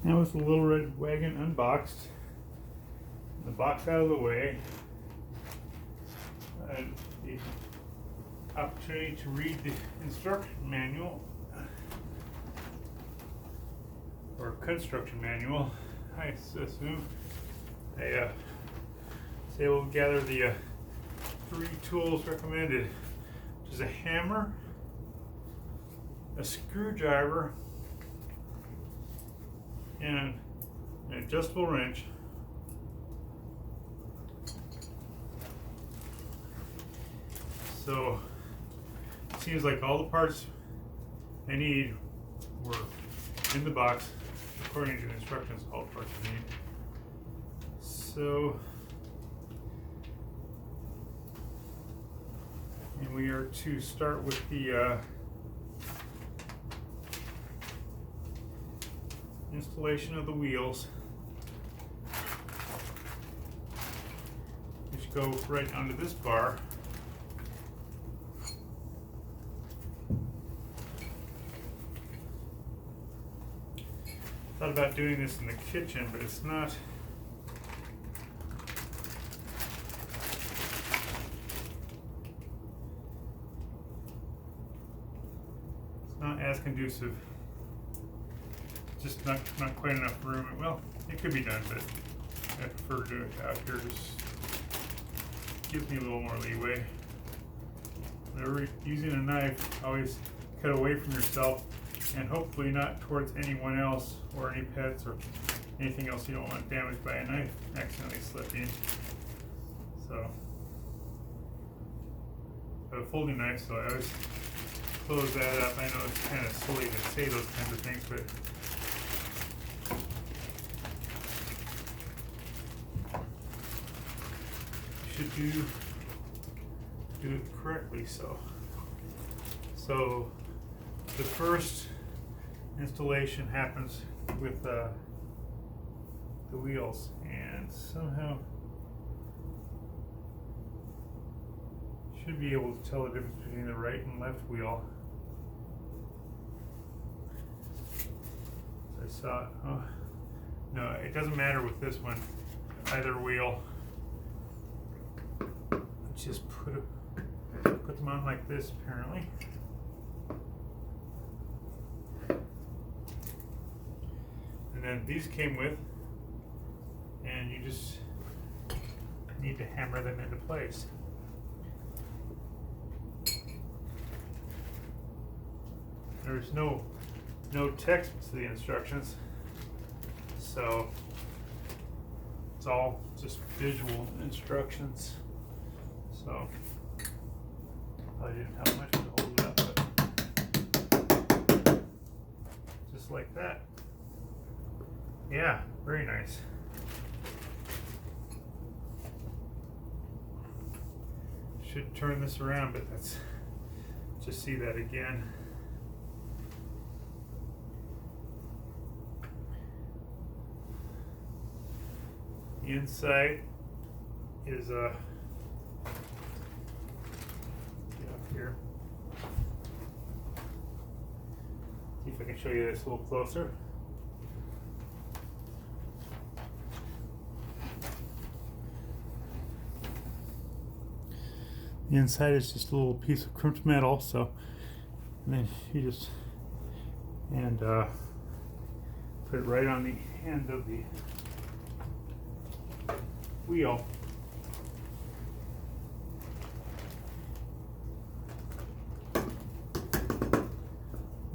Now with the little red wagon unboxed, the box out of the way, and the opportunity to read the instruction manual or construction manual, I assume. I was able to gather the 3 tools recommended, which is a hammer, a screwdriver, and an adjustable wrench. So it seems like all the parts I need were in the box, according to the instructions, all the parts I need. So, and we are to start with the installation of the wheels, which go right onto this bar. Thought about doing this in the kitchen, but it's not as conducive. Just not quite enough room. Well, it could be done, but I prefer to do it out here. Just gives me a little more leeway. Whenever using a knife, always cut away from yourself and hopefully not towards anyone else or any pets or anything else you don't want damaged by a knife accidentally slipping. So, I have a folding knife, so I always close that up. I know it's kind of silly to say those kinds of things, but you should do it correctly. So the first installation happens with the wheels, and somehow should be able to tell the difference between the right and left wheel. I saw, oh, no, it doesn't matter with this one, either wheel. Just put them on like this, apparently. And then these came with, and you just need to hammer them into place. There's no text to the instructions, so it's all just visual instructions. So I didn't have much to hold it up, but just like that. Yeah, very nice. Should turn this around, but let's just see that again. The inside is here. See if I can show you this a little closer. The inside is just a little piece of crimped metal, so and then you just put it right on the end of the wheel.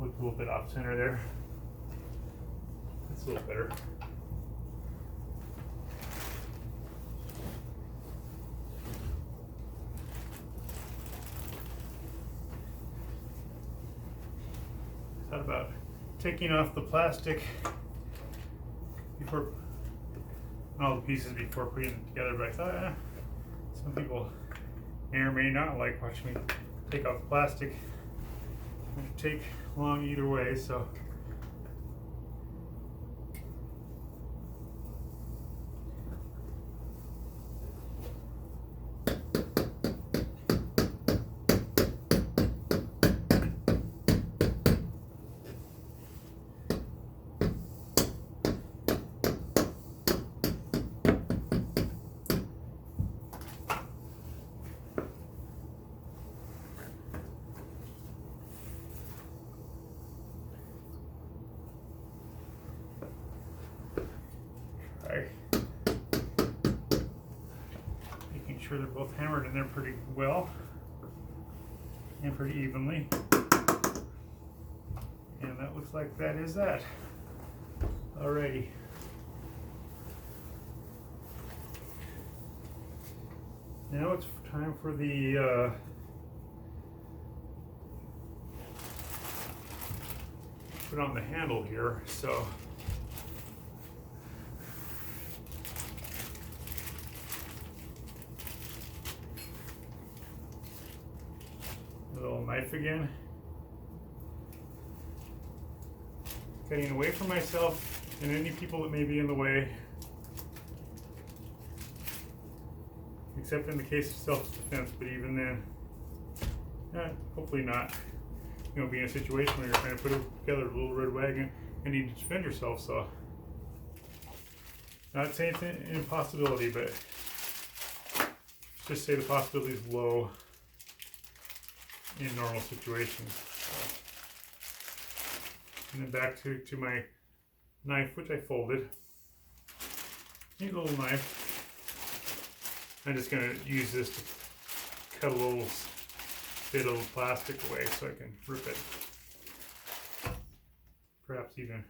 Looked a little bit off center there. That's a little better. Thought about taking off the plastic before all the pieces before putting them together, but I thought some people may or may not like watching me take off plastic. It won't take long either way, so sure they're both hammered in there pretty well and pretty evenly. And that looks like that is that. Alrighty. Now it's time for the put on the handle here. So a little knife again. Cutting away from myself and any people that may be in the way. Except in the case of self-defense, but even then, hopefully not. You know, be in a situation where you're trying to put together a little red wagon and need to defend yourself. So, not saying it's an impossibility, but just say the possibility is low in normal situations. So. And then back to my knife, which I folded. Neat little knife. I'm just going to use this to cut a little bit of plastic away so I can rip it. Perhaps even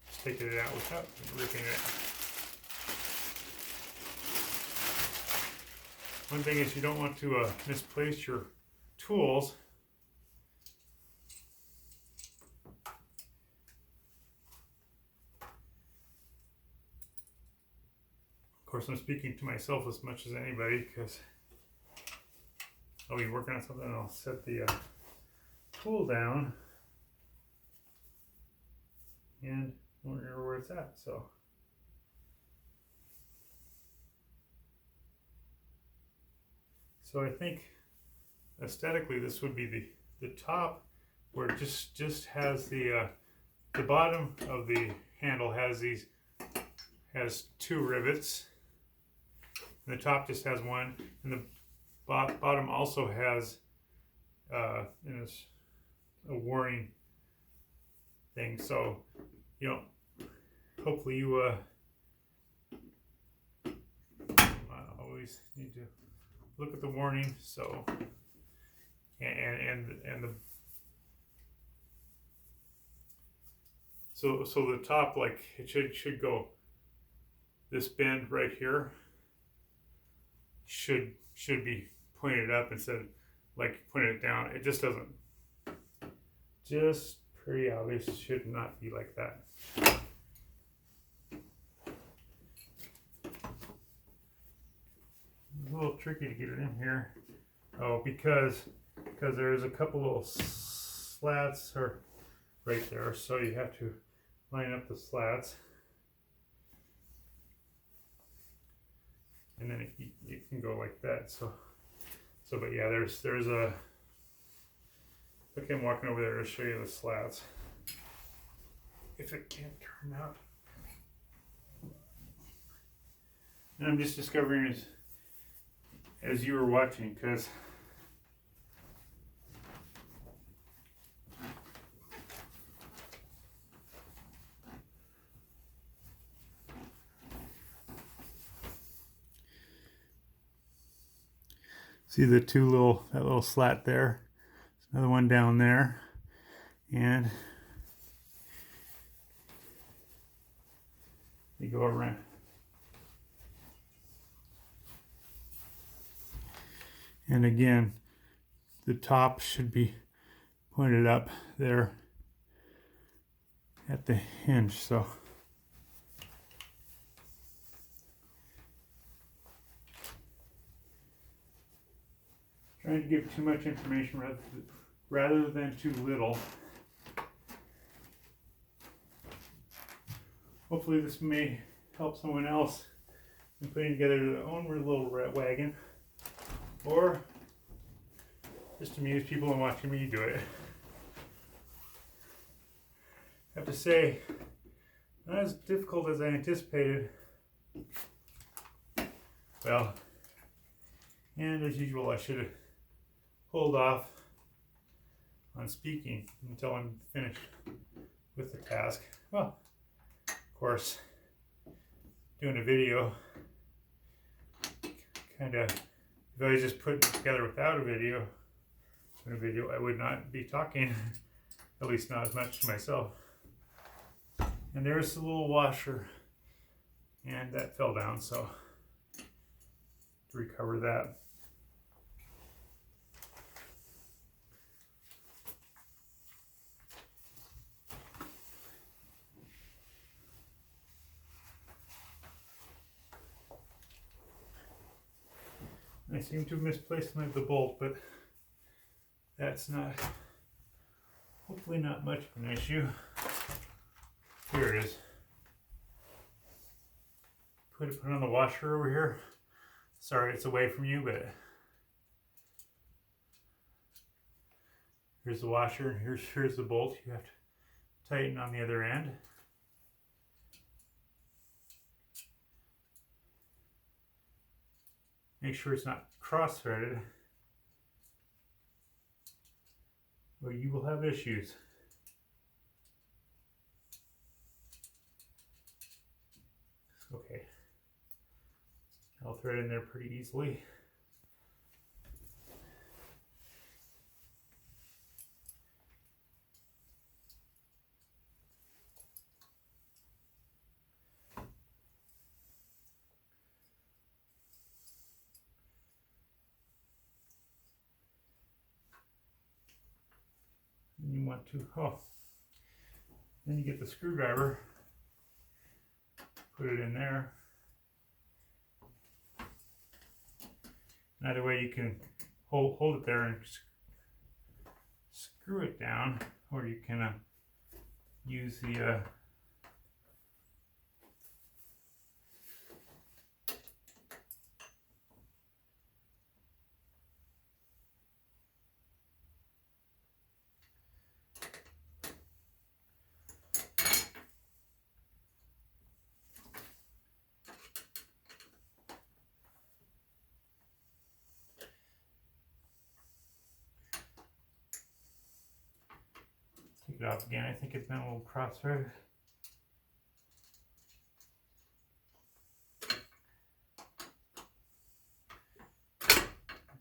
just taking it out without ripping it. One thing is you don't want to misplace your tools. Of course, I'm speaking to myself as much as anybody because I'll be working on something and I'll set the tool down and won't remember where it's at. So I think aesthetically this would be the top where it just has the bottom of the handle has two rivets. And the top just has one, and the bottom also has a warning thing. So, you know, hopefully you always need to look at the warning. So, and the so the top, like it should go. This bend right here should be pointed up instead of like pointed it down. It just doesn't. Just pretty obvious. Should not be like that. It's a little tricky to get it in here. Oh, because there's a couple little slats or right there, so you have to line up the slats. And then it can go like that. So, but yeah, there's a. Okay, I'm walking over there to show you the slats. If it can't turn out, and I'm just discovering as you were watching, because see the that little slat there. There's another one down there, and you go around. And again, the top should be pointed up there at the hinge. So trying to give too much information rather than too little. Hopefully this may help someone else in putting together their own little wagon, or just amuse people in watching me do it. I have to say, not as difficult as I anticipated. Well, and as usual, I should have pulled off on speaking until I'm finished with the task. Well, of course, doing a video kind of if I was just putting it together without a video, I would not be talking, at least not as much to myself. And there's the little washer, and that fell down, so to recover that. I seem to have misplaced the bolt, but that's not, hopefully not much of an issue. Here it is. Put it on the washer over here. Sorry it's away from you, but here's the washer and here's the bolt. You have to tighten on the other end. Make sure it's not cross-threaded, or you will have issues. Okay, I'll thread in there pretty easily. And you want to, then you get the screwdriver, put it in there. That way you can hold it there and screw it down, or you can use the take it off again. I think it's been a little cross-threaded.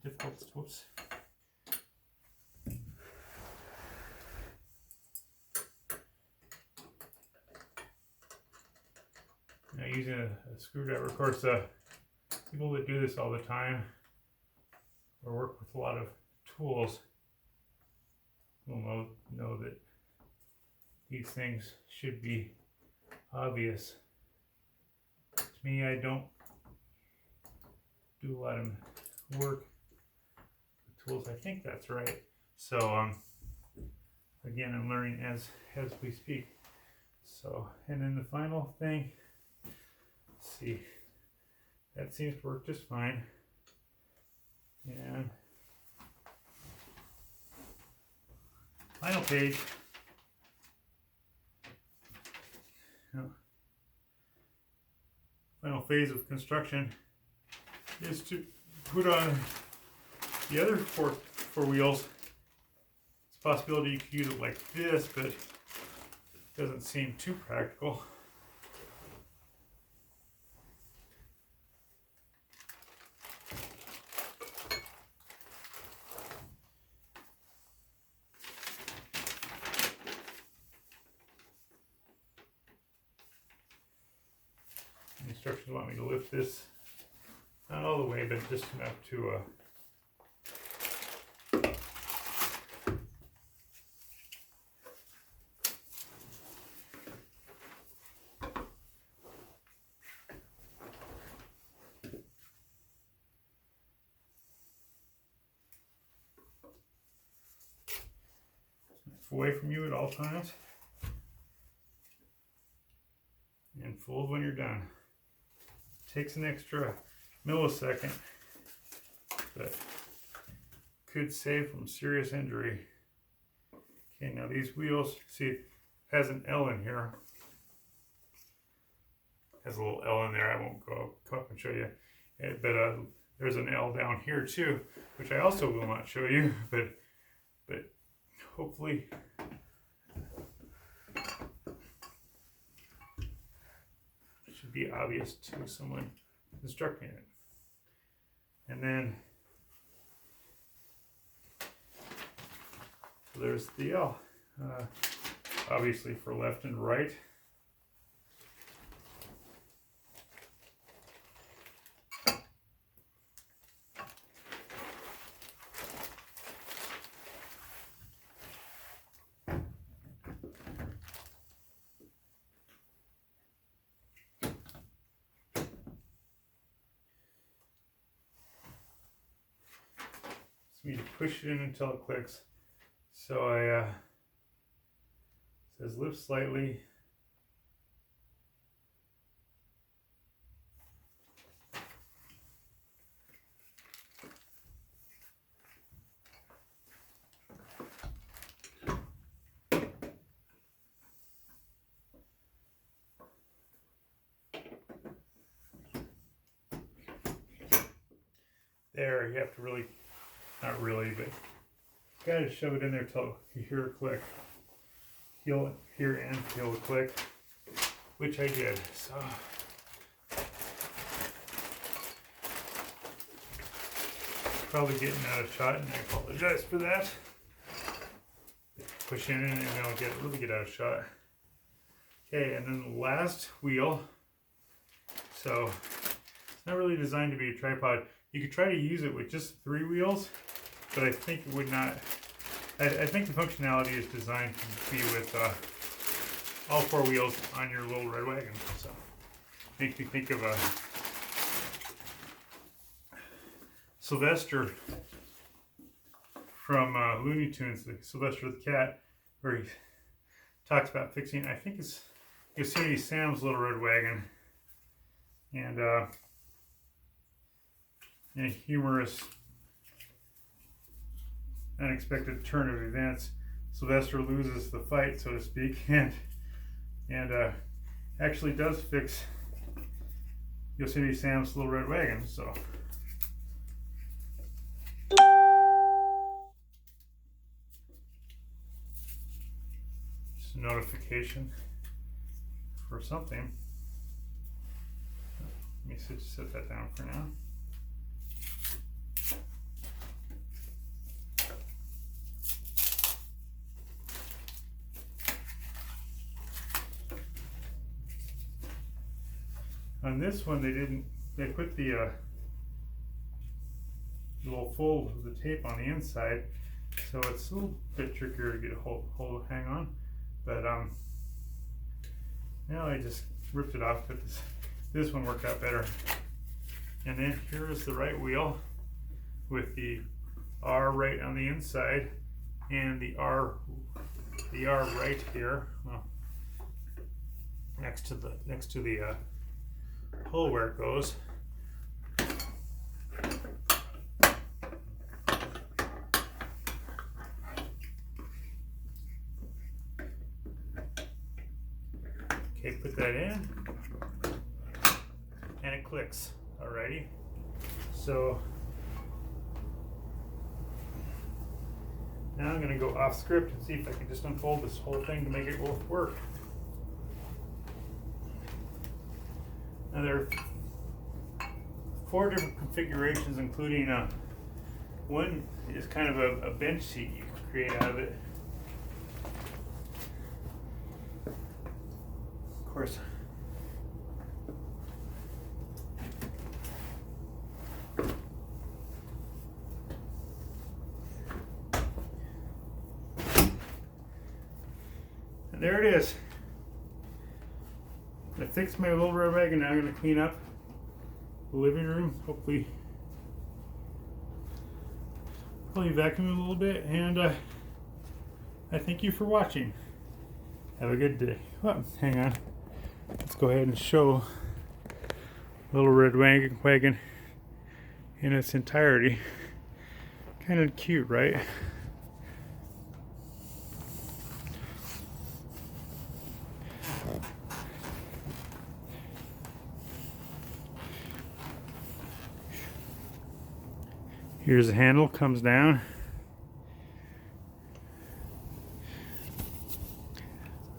Difficult, whoops. Now using a screwdriver, of course, people that do this all the time or work with a lot of tools will know that these things should be obvious. To me, I don't do a lot of work with tools. I think that's right. So again, I'm learning as we speak. So, and then the final thing, let's see, that seems to work just fine. And final page. Final phase of construction is to put on the other four wheels. It's a possibility you could use it like this, but it doesn't seem too practical. The instructions want me to lift this, not all the way, but just enough to away from you at all times, and fold when you're done. Takes an extra millisecond, but could save from serious injury. Okay, now these wheels, see, it has an L in here. Has a little L in there. I won't go up and show you, but there's an L down here too, which I also will not show you, but hopefully it should be obvious to someone instructing it. And then So there's the L, obviously for left and right. So you need to push it in until it clicks. So I says lift slightly. There, you have to really, not really, but you gotta shove it in there till you hear a click. You'll hear and feel a click, which I did. So probably getting out of shot, and I apologize for that. Push in and then I'll really get out of shot. Okay, and then the last wheel. So it's not really designed to be a tripod. You could try to use it with just 3 wheels, but I think it would not. I think the functionality is designed to be with all 4 wheels on your little red wagon. So makes me think of a Sylvester from Looney Tunes, the Sylvester the cat, where he talks about fixing, I think it's Yosemite Sam's little red wagon, and in a humorous, unexpected turn of events, Sylvester loses the fight, so to speak, and actually does fix Yosemite Sam's little red wagon. So just a notification for something. Let me set that down for now. On this one, they put the little fold of the tape on the inside, so it's a little bit trickier to get a hold hang on. But now I just ripped it off, but this one worked out better. And then here is the right wheel with the R right on the inside and the R right here, well, next to the hole where it goes. Okay, put that in and it clicks. Alrighty. So now I'm going to go off script and see if I can just unfold this whole thing to make it both work. Now there are 4 different configurations, including one is kind of a bench seat you can create out of it. Of course, and there it is. I fixed my little red wagon. Now I'm going to clean up the living room, hopefully vacuum a little bit, and I thank you for watching. Have a good day. Oh, hang on. Let's go ahead and show little red wagon in its entirety. Kind of cute, right? Here's the handle, comes down.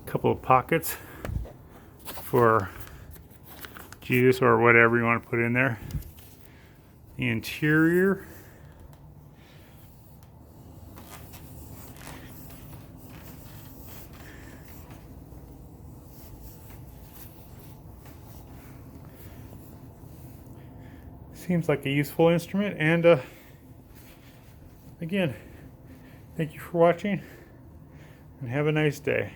A couple of pockets for juice or whatever you want to put in there. The interior seems like a useful instrument. And again, thank you for watching and have a nice day.